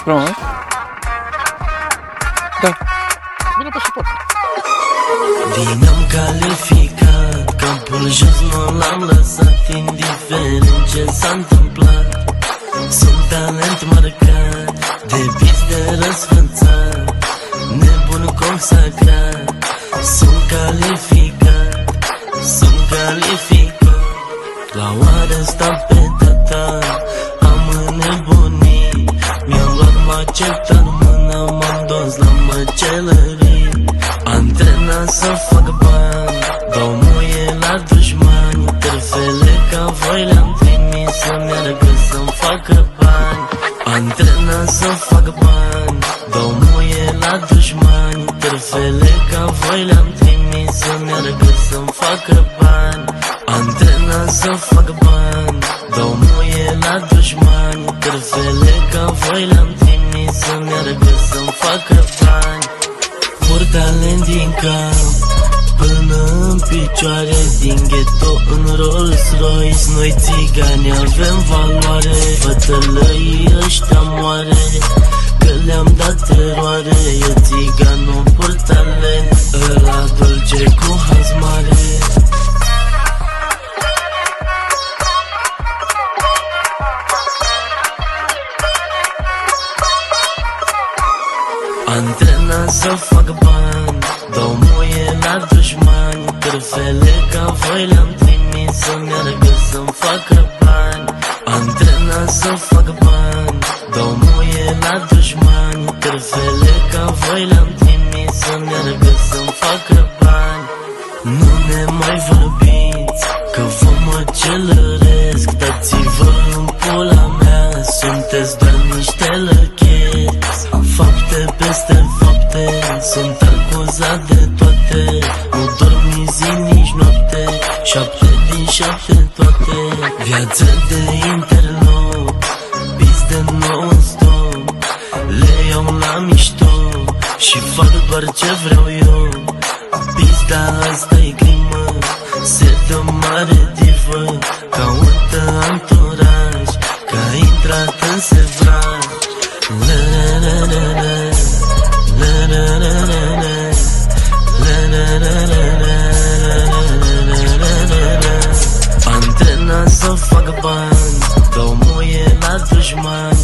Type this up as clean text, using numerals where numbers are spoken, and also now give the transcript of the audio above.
Frumos. Da. Vine pe suport. Bine am calificat, capul jos nu l-am lăsat, indiferent ce s-a întâmplat. Sunt talent marcat, de beat de răsfățat, nebun consacrat. Sunt calificat, sunt calificat. La oară sta pe tata, am înnebunit. Mi-am luat maceta în mână, m-am dus la măcelării. Antrenat să fac bani, dau muie la dușmani. Târfele ca voi le-am trimis să meargă să-mi facă bani. Antrenat să fac bani, dau muie la dușmani. Târfele ca voi le-am trimis să meargă să-mi facă bani. Antrenat să fac bani, dau muie la dușmani. Târfele ca voi le-am trimis să meargă să-mi facă bani. Pur talent din cap până în picioare, din ghetto în Rolls Royce. Noi țigani avem valoare, bătălăii ăștia moare, că le-am dat teroare. Eu țiganul pur talent, ăla dulce cu haz mare. Antrenat să fac bani, dau muie la dușmani. Târfele ca voi le-am trimis să meargă să-mi facă bani. Antrenat să fac bani, dau muie la dușmani. Târfele ca voi le-am trimis să meargă să-mi facă bani. Nu ne mai vorbiți, că vă măcelăresc. Dați-vă în pula mea, sunteți doar niște lăcheți. Fapte peste fapte, sunt acuzat de toate. Nu dorm nici zi, nici noapte, 7 din 7 toate. Viață de interlop, bis de non-stop. Le iau la mișto și fac doar ce vreau eu. Pista asta-i crimă, se dă mare divă. Caută anturaj, că a intrat în sevraj. Antrenat să fac bani, dau muie la dușmani.